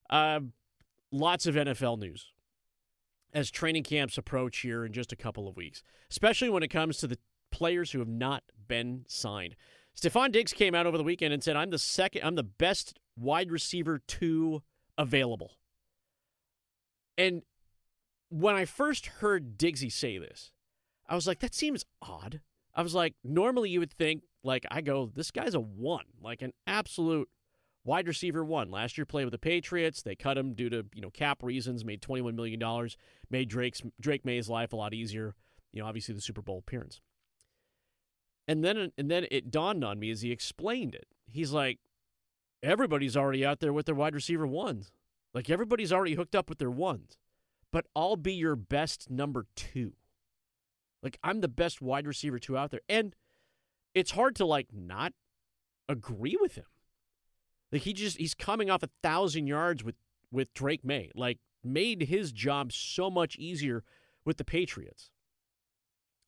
Uh, Lots of NFL news as training camps approach here in just a couple of weeks, especially when it comes to the players who have not been signed. Stephon Diggs came out over the weekend and said, I'm the best wide receiver 2 available. And when I first heard Diggsy say this, I was like, that seems odd. I was like, normally you would think, this guy's a 1, like an absolute wide receiver 1. Last year played with the Patriots. They cut him due to, cap reasons, made $21 million, made Drake May's life a lot easier, obviously the Super Bowl appearance. And then it dawned on me as he explained it. He's like, everybody's already out there with their wide receiver 1s. Like, everybody's already hooked up with their 1s. But I'll be your best number 2. Like, I'm the best wide receiver 2 out there. And it's hard to, not agree with him. Like, he's coming off 1,000 yards with Drake May. Like, made his job so much easier with the Patriots.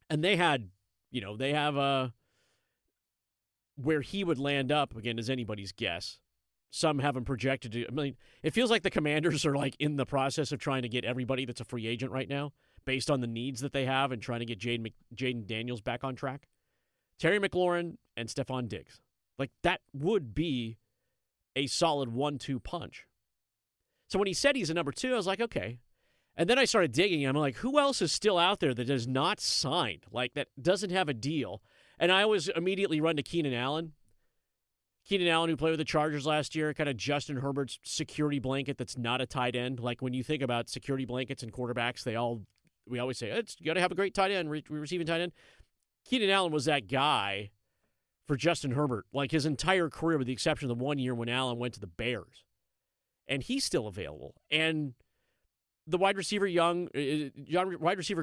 And they have where he would land up, again, is anybody's guess. Some have him projected to, it feels like the Commanders are, in the process of trying to get everybody that's a free agent right now based on the needs that they have and trying to get Jaden Daniels back on track. Terry McLaurin and Stephon Diggs. That would be a solid 1-2 punch. So when he said he's a number 2, I was like, okay. And then I started digging. I'm like, who else is still out there that is not signed, that doesn't have a deal? And I always immediately run to Keenan Allen. Keenan Allen, who played with the Chargers last year, kind of Justin Herbert's security blanket that's not a tight end. Like, when you think about security blankets and quarterbacks, we always say, you got to have a great tight end, receiving tight end. Keenan Allen was that guy for Justin Herbert, his entire career with the exception of the 1 year when Allen went to the Bears. And he's still available. And the wide receiver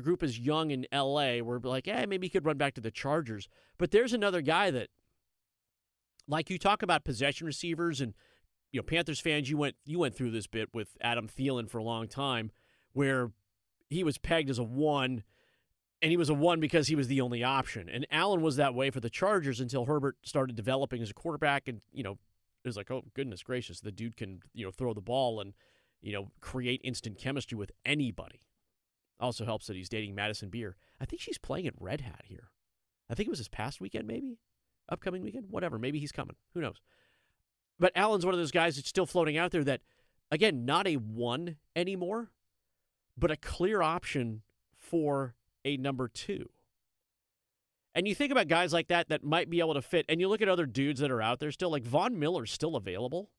group is young in L.A. We're like, maybe he could run back to the Chargers. But there's another guy that, you talk about possession receivers, and Panthers fans, you went through this bit with Adam Thielen for a long time, where he was pegged as a 1, and he was a 1 because he was the only option. And Allen was that way for the Chargers until Herbert started developing as a quarterback, and it was like, oh goodness gracious, the dude can throw the ball and create instant chemistry with anybody. Also helps that he's dating Madison Beer. I think she's playing at Red Hat here. I think it was this past weekend, maybe? Upcoming weekend? Whatever. Maybe he's coming. Who knows? But Allen's one of those guys that's still floating out there that, again, not a 1 anymore, but a clear option for a number 2. And you think about guys like that might be able to fit, and you look at other dudes that are out there still, like Von Miller's still available.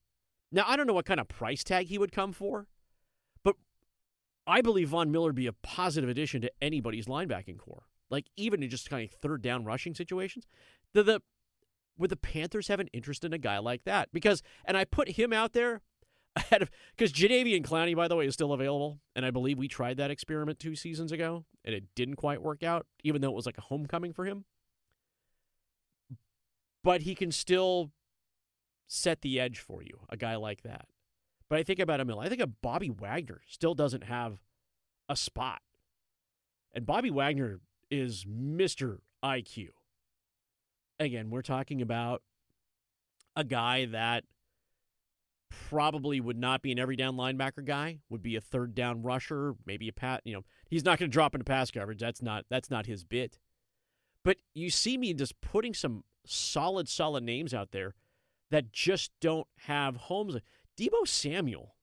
Now, I don't know what kind of price tag he would come for, but I believe Von Miller would be a positive addition to anybody's linebacking core. Even in just kind of third down rushing situations. Would the Panthers have an interest in a guy like that? And I put him out there ahead of, because Jadeveon Clowney, by the way, is still available, and I believe we tried that experiment 2 seasons ago, and it didn't quite work out, even though it was like a homecoming for him. But he can still set the edge for you, a guy like that. But I think about him, I think of Bobby Wagner still doesn't have a spot. And Bobby Wagner is Mr. IQ. Again, we're talking about a guy that probably would not be an every down linebacker guy, would be a third down rusher, maybe he's not going to drop into pass coverage. That's not his bit. But you see me just putting some solid names out there that just don't have homes. Deebo Samuel,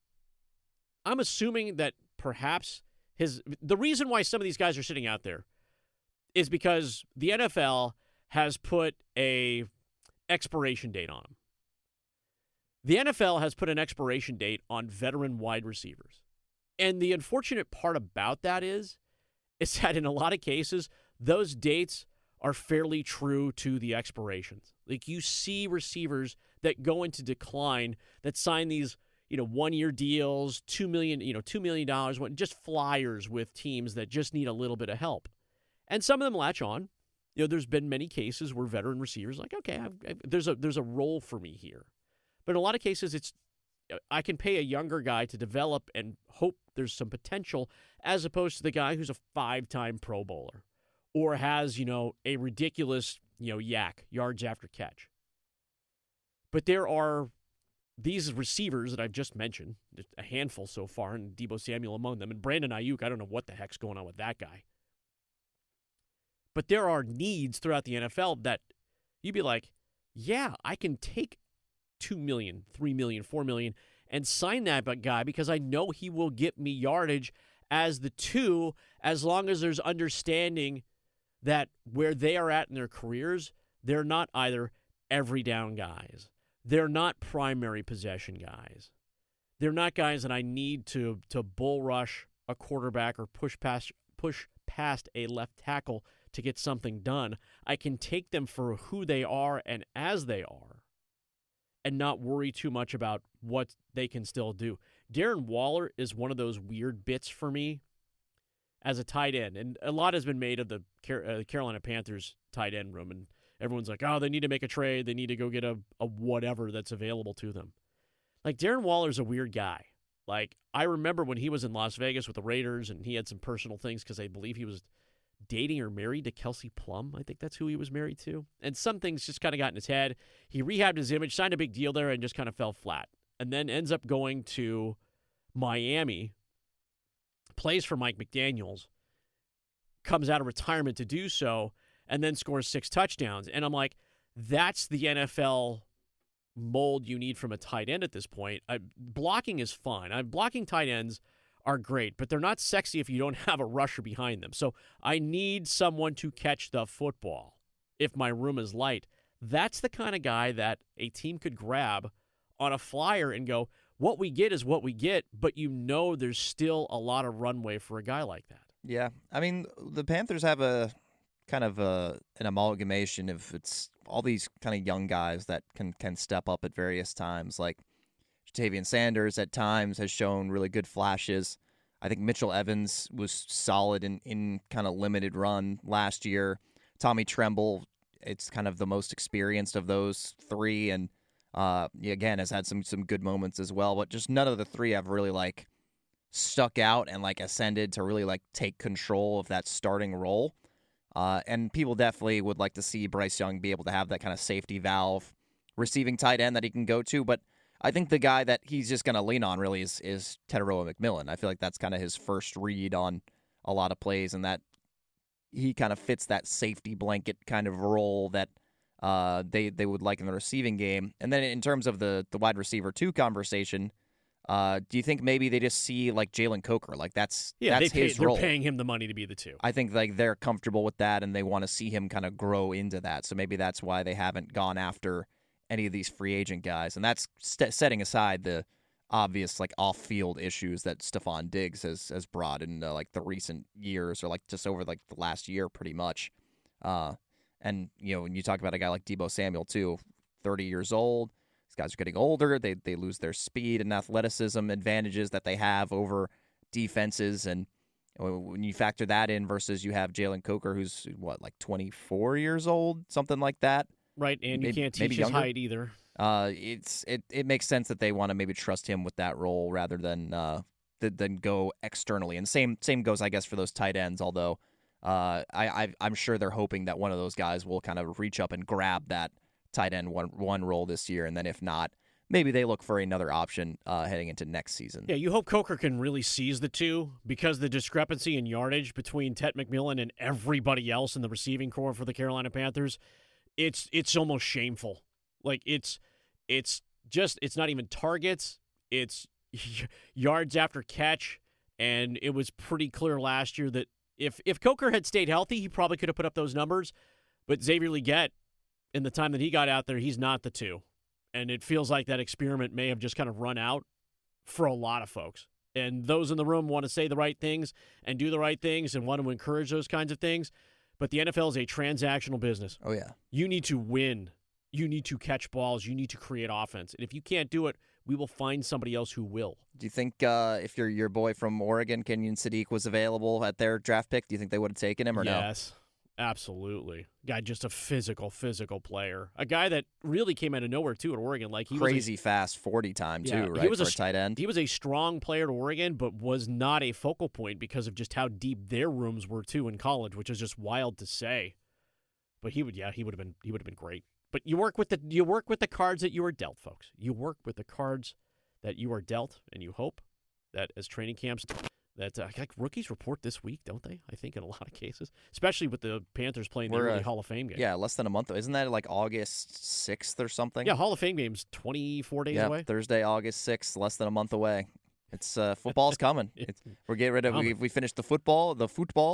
I'm assuming that perhaps the reason why some of these guys are sitting out there is because the NFL has put a expiration date on them. The NFL has put an expiration date on veteran wide receivers. And the unfortunate part about that is that in a lot of cases, those dates are fairly true to the expirations. You see receivers that go into decline that sign these, 1-year deals, $2 million, just flyers with teams that just need a little bit of help. And some of them latch on. There's been many cases where veteran receivers okay, there's a role for me here. But in a lot of cases, I can pay a younger guy to develop and hope there's some potential, as opposed to the guy who's a 5-time Pro Bowler or has, a ridiculous, yak, yards after catch. But there are these receivers that I've just mentioned, a handful so far, and Deebo Samuel among them, and Brandon Ayuk, I don't know what the heck's going on with that guy. But there are needs throughout the NFL that you'd be like, yeah, I can take $2 million, $3 million, $4 million and sign that guy because I know he will get me yardage as the 2, as long as there's understanding that where they are at in their careers, they're not either every down guys. They're not primary possession guys. They're not guys that I need to bull rush a quarterback or push past a left tackle to get something done. I can take them for who they are and as they are and not worry too much about what they can still do. Darren Waller is one of those weird bits for me as a tight end. And a lot has been made of the Carolina Panthers tight end room. And everyone's like, oh, they need to make a trade. They need to go get a whatever that's available to them. Like, Darren Waller's a weird guy. Like, I remember when he was in Las Vegas with the Raiders and he had some personal things because I believe he was dating or married to Kelsey Plum. I think that's who he was married to. And some things just kind of got in his head. He rehabbed his image, signed a big deal there, and just kind of fell flat. And then ends up going to Miami, plays for Mike McDaniels, comes out of retirement to do so, and then scores 6 touchdowns. And I'm like, that's the NFL mold you need from a tight end at this point. Blocking is fine. Blocking tight ends are great, but they're not sexy if you don't have a rusher behind them. So I need someone to catch the football if my room is light. That's the kind of guy that a team could grab on a flyer and go, what we get is what we get, but you know there's still a lot of runway for a guy like that. Yeah. I mean, the Panthers have a kind of an amalgamation of it's all these kind of young guys that can step up at various times. Like Jatavian Sanders at times has shown really good flashes. I think Mitchell Evans was solid in kind of limited run last year. Tommy Tremble, it's kind of the most experienced of those 3, and again has had some good moments as well. But just none of the 3 have really like stuck out and like ascended to really like take control of that starting role. And people definitely would like to see Bryce Young be able to have that kind of safety valve receiving tight end that he can go to. But I think the guy that he's just going to lean on really is Teteroa McMillan. I feel like that's kind of his first read on a lot of plays, and that he kind of fits that safety blanket kind of role that they would like in the receiving game. And then in terms of the wide receiver 2 conversation, do you think maybe they just see like Jalen Coker? Like that's his role. They're paying him the money to be the 2. I think like they're comfortable with that and they want to see him kind of grow into that. So maybe that's why they haven't gone after any of these free agent guys. And that's setting aside the obvious like off-field issues that Stephon Diggs has brought in like the recent years, or like just over like the last year pretty much. And you know, when you talk about a guy like Deebo Samuel too, 30 years old, these guys are getting older. They lose their speed and athleticism advantages that they have over defenses. And when you factor that in versus you have Jalen Coker, who's like 24 years old, something like that. Right, and you can't teach his height either. It makes sense that they want to maybe trust him with that role rather than go externally. And same goes, I guess, for those tight ends. Although I'm sure they're hoping that one of those guys will kind of reach up and grab that tight end one role this year, and then if not, maybe they look for another option heading into next season. Yeah, you hope Coker can really seize the 2, because the discrepancy in yardage between Tet McMillan and everybody else in the receiving corps for the Carolina Panthers, it's almost shameful. Like it's not even targets, it's yards after catch, and it was pretty clear last year that if Coker had stayed healthy, he probably could have put up those numbers, but Xavier Legette, in the time that he got out there, he's not the 2. And it feels like that experiment may have just kind of run out for a lot of folks. And those in the room want to say the right things and do the right things and want to encourage those kinds of things. But the NFL is a transactional business. Oh, yeah. You need to win. You need to catch balls. You need to create offense. And if you can't do it, we will find somebody else who will. Do you think if your boy from Oregon, Kenyon Sadiq, was available at their draft pick, do you think they would have taken him or no? Yes. Absolutely. Guy, just a physical player. A guy that really came out of nowhere, too, at Oregon. Like he Crazy fast 40 time, too, right, for a tight end? He was a strong player at Oregon, but was not a focal point because of just how deep their rooms were, too, in college, which is just wild to say. But he would have been great. But you work with the cards that you are dealt, folks. You work with the cards that you are dealt, and you hope that as training camps, that like rookies report this week, don't they? I think in a lot of cases, especially with the Panthers playing the early Hall of Fame game. Yeah, less than a month. Isn't that like August 6th or something? Yeah, Hall of Fame game's 24 days away. Thursday, August 6th, less than a month away. It's football's coming. We're getting rid of. We finished the football,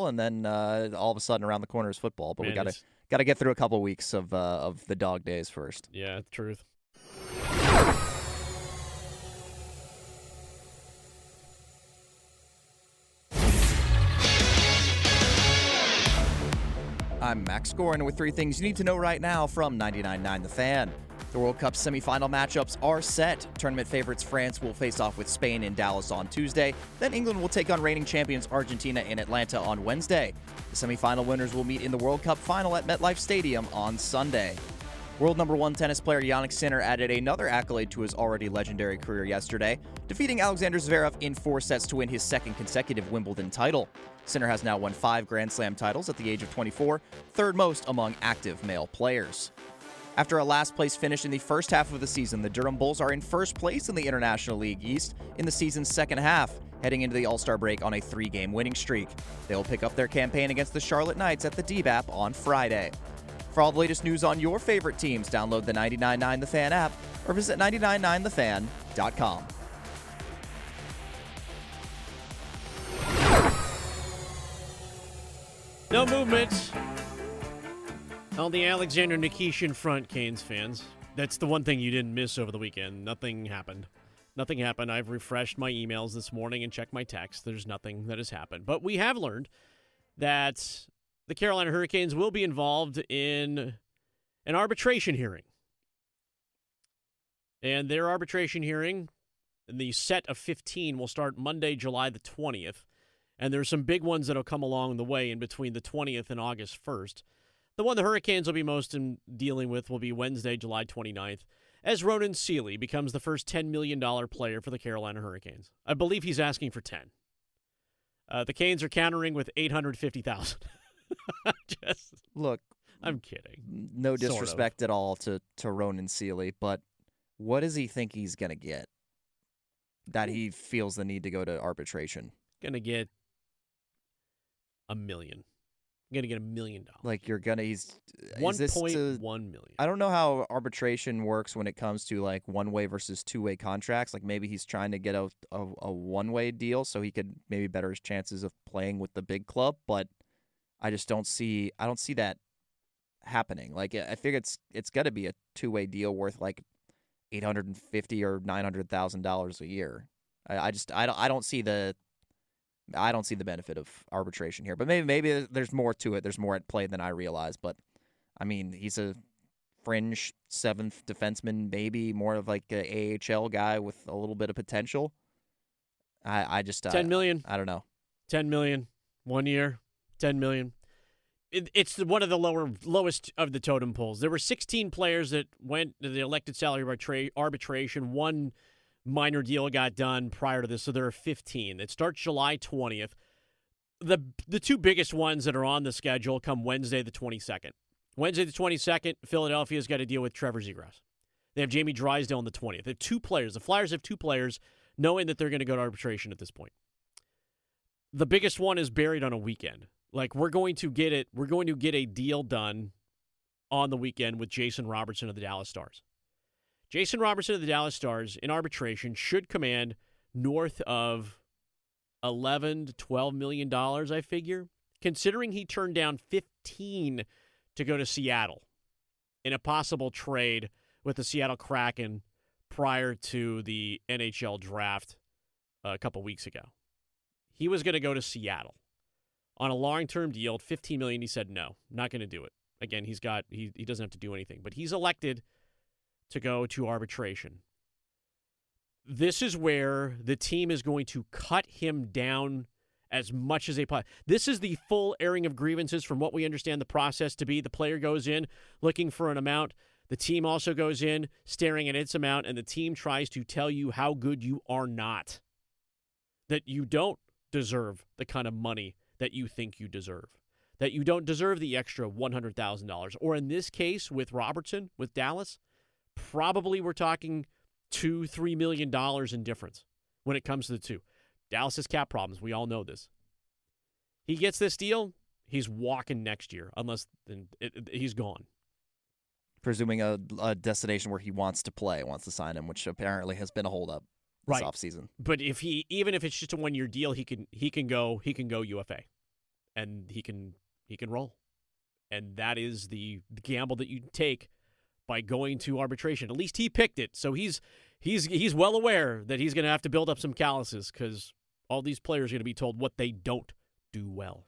and then all of a sudden around the corner is football. But we got to get through a couple weeks of the dog days first. Yeah, truth. I'm Max Goren with 3 things you need to know right now from 99.9 The Fan. The World Cup semifinal matchups are set. Tournament favorites France will face off with Spain in Dallas on Tuesday. Then England will take on reigning champions Argentina in Atlanta on Wednesday. The semifinal winners will meet in the World Cup final at MetLife Stadium on Sunday. World number 1 tennis player Jannik Sinner added another accolade to his already legendary career yesterday, defeating Alexander Zverev in 4 sets to win his 2nd consecutive Wimbledon title. Sinner has now won 5 Grand Slam titles at the age of 24, 3rd most among active male players. After a last-place finish in the first half of the season, the Durham Bulls are in first place in the International League East in the season's second half, heading into the All-Star break on a 3-game winning streak. They will pick up their campaign against the Charlotte Knights at the DBAP on Friday. For all the latest news on your favorite teams, download the 99.9 The Fan app or visit 999thefan.com. No movement on the Alexander Nikishin front, Canes fans. That's the one thing you didn't miss over the weekend. Nothing happened. I've refreshed my emails this morning and checked my texts. There's nothing that has happened. But we have learned that the Carolina Hurricanes will be involved in an arbitration hearing. And their arbitration hearing, the set of 15, will start Monday, July the 20th. And there's some big ones that will come along the way in between the 20th and August 1st. The one the Hurricanes will be most dealing with will be Wednesday, July 29th, as Ronan Seeley becomes the first $10 million player for the Carolina Hurricanes. I believe he's asking for 10. The Canes are countering with $850,000. Look, I'm kidding. No disrespect at all to Ronan Seeley, but what does he think he's going to get that he feels the need to go to arbitration? Going to get $1 million. Going to get $1 million. Like he's $1.1 million. I don't know how arbitration works when it comes to like one-way versus two-way contracts. Like maybe he's trying to get a one-way deal so he could maybe better his chances of playing with the big club, but I don't see that happening. Like I figure it's got to be a two-way deal worth like $850,000 or $900,000 a year. I don't see the benefit of arbitration here. But maybe there's more to it. There's more at play than I realize. But I mean, he's a fringe 7th defenseman, maybe more of like an AHL guy with a little bit of potential. I just $10 million. I don't know. $10 million 1 year. $10 million. It's one of the lowest of the totem poles. There were 16 players that went to the elected salary arbitration. One minor deal got done prior to this, so there are 15. It starts July 20th. The 2 biggest ones that are on the schedule come Wednesday the 22nd. Wednesday the 22nd, Philadelphia's got to deal with Trevor Zegras. They have Jamie Drysdale on the 20th. They have 2 players. The Flyers have 2 players, knowing that they're going to go to arbitration at this point. The biggest one is buried on a weekend. Like, we're going to get a deal done on the weekend with Jason Robertson of the Dallas Stars. Jason Robertson of the Dallas Stars in arbitration should command north of $11 to $12 million, I figure, considering he turned down 15 to go to Seattle in a possible trade with the Seattle Kraken prior to the NHL draft a couple weeks ago. He was going to go to Seattle on a long-term deal, $15 million. He said, no, not going to do it. Again, he doesn't have to do anything, but he's elected to go to arbitration. This is where the team is going to cut him down as much as they possibly. This is the full airing of grievances from what we understand the process to be. The player goes in looking for an amount. The team also goes in staring at its amount, and the team tries to tell you how good you are not, that you don't deserve the kind of money that you think you deserve. that you don't deserve the extra $100,000. Or in this case with Robertson, with Dallas, probably we're talking $2-3 million in difference when it comes to the two. Dallas has cap problems. We all know this. He gets this deal, he's walking next year, unless he's gone. Presuming a destination where he wants to play, wants to sign him, which apparently has been a holdup this offseason. But even if it's just a 1-year deal, he can go UFA, and he can roll, and that is the gamble that you take by going to arbitration. At least he picked it, so he's well aware that he's going to have to build up some calluses because all these players are going to be told what they don't do well.